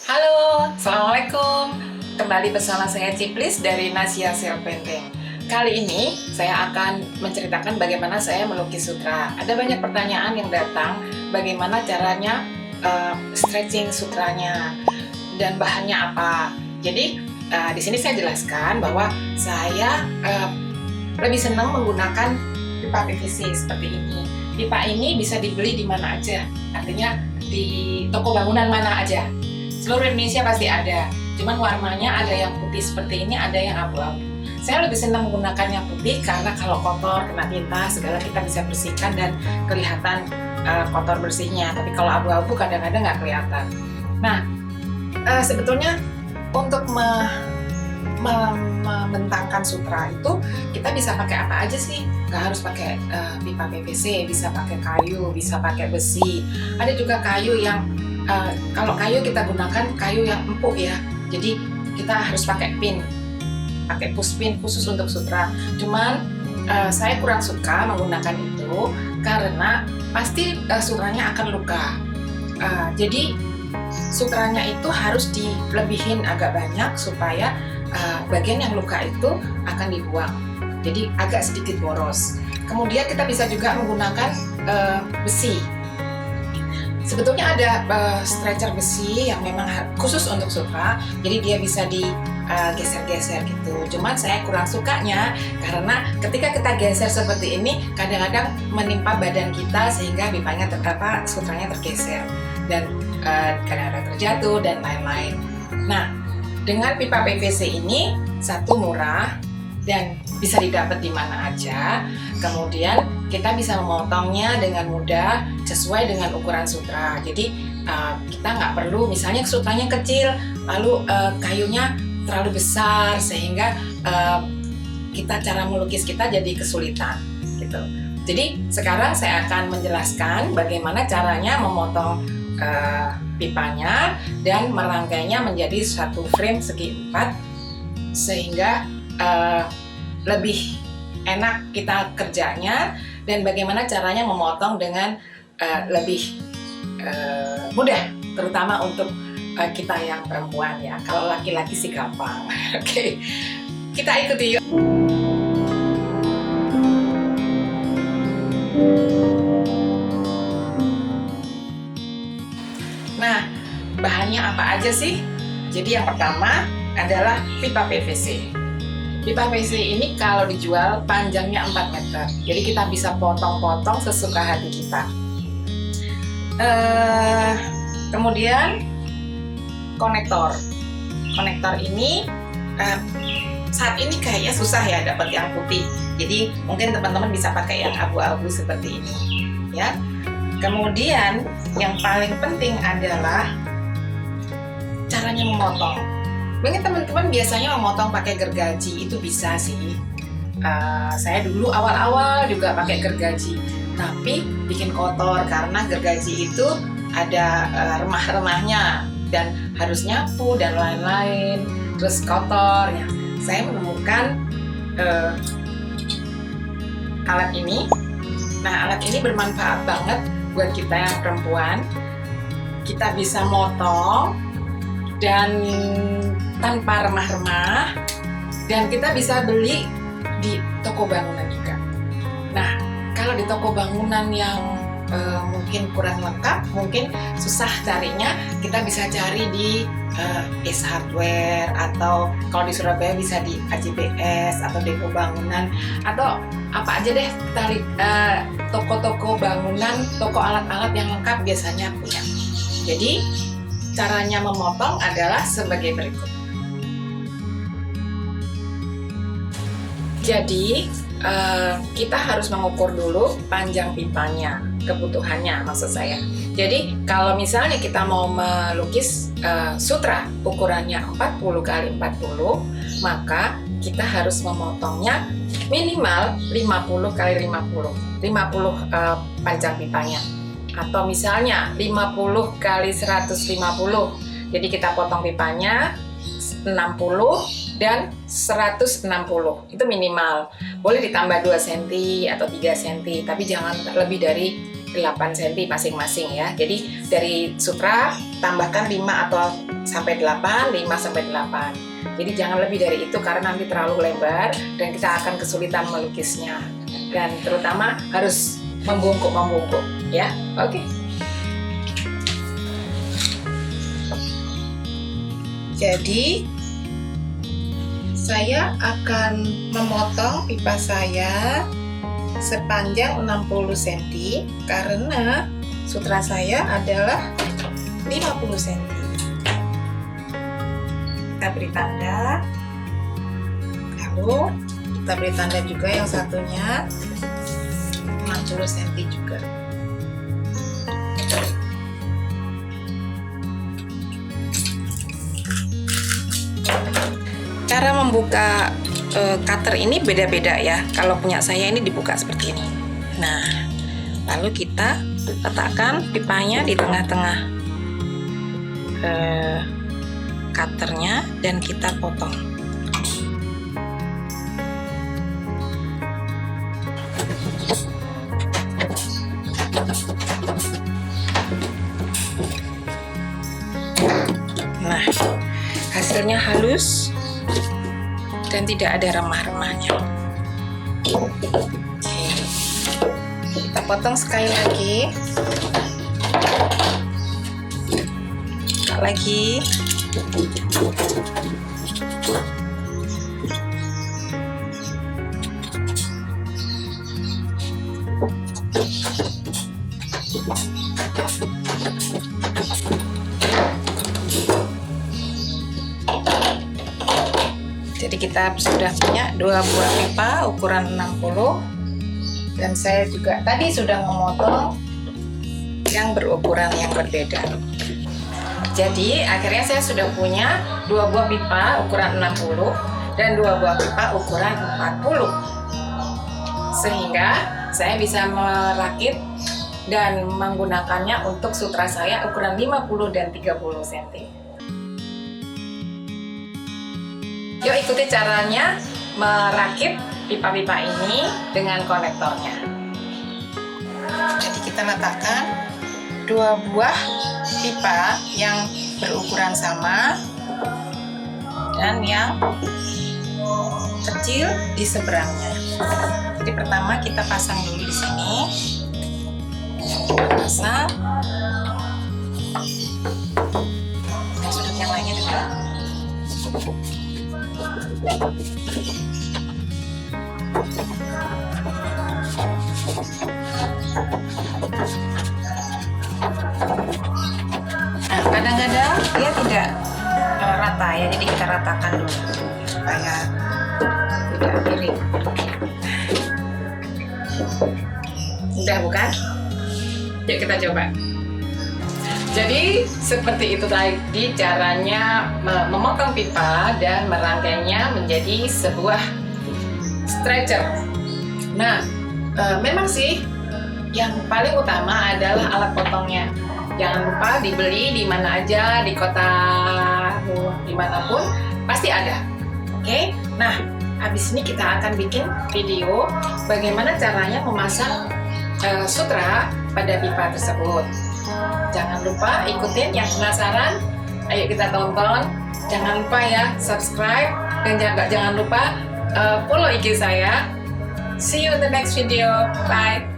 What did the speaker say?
Halo, Assalamualaikum. Kembali bersama saya Ciplis dari Nasia Self Painting. Kali ini saya akan menceritakan bagaimana saya melukis sutra. Ada banyak pertanyaan yang datang, bagaimana caranya stretching sutranya dan bahannya apa. Jadi di sini saya jelaskan bahwa saya lebih senang menggunakan pipa PVC seperti ini. Pipa ini bisa dibeli di mana aja, artinya di toko bangunan mana aja. Seluruh Indonesia pasti ada, cuman warnanya ada yang putih seperti ini, ada yang abu-abu. Saya lebih senang menggunakan yang putih karena kalau kotor, kena tinta, segala kita bisa bersihkan dan kelihatan kotor bersihnya. Tapi kalau abu-abu kadang-kadang nggak kelihatan. Nah, sebetulnya untuk membentangkan sutra itu kita bisa pakai apa aja sih? Nggak harus pakai pipa PVC, bisa pakai kayu, bisa pakai besi. Ada juga kayu yang kalau kayu kita gunakan kayu yang empuk ya, jadi kita harus pakai pin, pakai push pin khusus untuk sutra. Cuman saya kurang suka menggunakan itu karena pasti sutranya akan luka. Jadi sutranya itu harus dilebihin agak banyak supaya bagian yang luka itu akan dibuang. Jadi agak sedikit boros. Kemudian kita bisa juga menggunakan besi. Sebetulnya ada stretcher besi yang memang khusus untuk sutra, jadi dia bisa digeser-geser gitu. Cuman saya kurang sukanya karena ketika kita geser seperti ini, kadang-kadang menimpa badan kita sehingga pipanya sutranya tergeser dan kadang-kadang terjatuh dan lain-lain. Nah, dengan pipa PVC ini satu murah dan bisa didapat di mana aja. Kemudian kita bisa memotongnya dengan mudah sesuai dengan ukuran sutra. Jadi kita nggak perlu misalnya sutranya kecil lalu kayunya terlalu besar sehingga cara melukis kita jadi kesulitan gitu. Jadi sekarang saya akan menjelaskan bagaimana caranya memotong pipanya dan merangkainya menjadi satu frame segi 4 sehingga lebih enak kita kerjanya dan bagaimana caranya memotong dengan lebih mudah, terutama untuk kita yang perempuan ya. Kalau laki-laki sih gampang. Oke, kita ikuti yuk. Nah, bahannya apa aja sih? Jadi yang pertama adalah pipa PVC. Pipa PVC ini kalau dijual panjangnya 4 meter. Jadi kita bisa potong-potong sesuka hati kita. Kemudian konektor. Konektor ini saat ini kayaknya susah ya dapat yang putih. Jadi mungkin teman-teman bisa pakai yang abu-abu seperti ini, ya. Kemudian yang paling penting adalah caranya memotong. Mungkin teman-teman biasanya memotong pakai gergaji, itu bisa sih. Saya dulu awal-awal juga pakai gergaji, tapi bikin kotor karena gergaji itu ada remah-remahnya dan harus nyapu dan lain-lain, terus kotor ya. Saya menemukan alat ini. Nah, alat ini bermanfaat banget buat kita yang perempuan. Kita bisa motong dan tanpa remah-remah, dan kita bisa beli di toko bangunan juga. Nah, kalau di toko bangunan yang mungkin kurang lengkap, mungkin susah carinya, kita bisa cari di Ace Hardware, atau kalau di Surabaya bisa di AJBS atau Depo Bangunan, atau apa aja deh, toko-toko bangunan, toko alat-alat yang lengkap biasanya punya. Jadi caranya memotong adalah sebagai berikut. Jadi kita harus mengukur dulu panjang pipanya, kebutuhannya maksud saya. Jadi kalau misalnya kita mau melukis sutra ukurannya 40 x 40, maka kita harus memotongnya minimal 50 x 50 panjang pipanya. Atau misalnya 50 x 150. Jadi kita potong pipanya 60 dan 160, itu minimal. Boleh ditambah 2 cm atau 3 cm, tapi jangan lebih dari 8 cm masing-masing ya. Jadi dari sutra tambahkan 5 atau sampai 8, 5 sampai 8. Jadi jangan lebih dari itu karena nanti terlalu lebar dan kita akan kesulitan melukisnya. Dan terutama harus membungkuk ya. Oke. Jadi saya akan memotong pipa saya sepanjang 60 cm karena sutra saya adalah 50 cm. Kita beri tanda, lalu kita beri tanda juga yang satunya 60 cm juga. Cara membuka cutter ini beda-beda ya. Kalau punya saya ini dibuka seperti ini. Nah, lalu kita letakkan pipanya di tengah-tengah cutternya dan kita potong. Nah, hasilnya halus dan tidak ada remah-remahnya. Oke. Kita potong sekali lagi. Buka lagi. Jadi kita sudah punya 2 buah pipa ukuran 60 dan saya juga tadi sudah memotong yang berukuran yang berbeda. Jadi akhirnya saya sudah punya 2 buah pipa ukuran 60 dan 2 buah pipa ukuran 40. Sehingga saya bisa merakit dan menggunakannya untuk sutra saya ukuran 50 dan 30 cm. Yuk ikuti caranya merakit pipa-pipa ini dengan konektornya. Jadi kita letakkan 2 buah pipa yang berukuran sama dan yang kecil di seberangnya. Jadi pertama kita pasang dulu di sini. Kita pasang. Dan sudut yang lainnya juga. Nah, kadang-kadang dia tidak rata ya, jadi kita ratakan dulu supaya tidak miring. Udah bukan? Yuk kita coba. Jadi seperti itu tadi caranya memotong pipa dan merangkainya menjadi sebuah stretcher. Nah, memang sih yang paling utama adalah alat potongnya. Jangan lupa dibeli di mana aja, di kota dimanapun pasti ada. Oke? Nah, habis ini kita akan bikin video bagaimana caranya memasang sutra pada pipa tersebut. Jangan lupa ikutin, yang penasaran, ayo kita tonton. Jangan lupa ya subscribe dan jangan lupa follow IG saya. See you in the next video. Bye.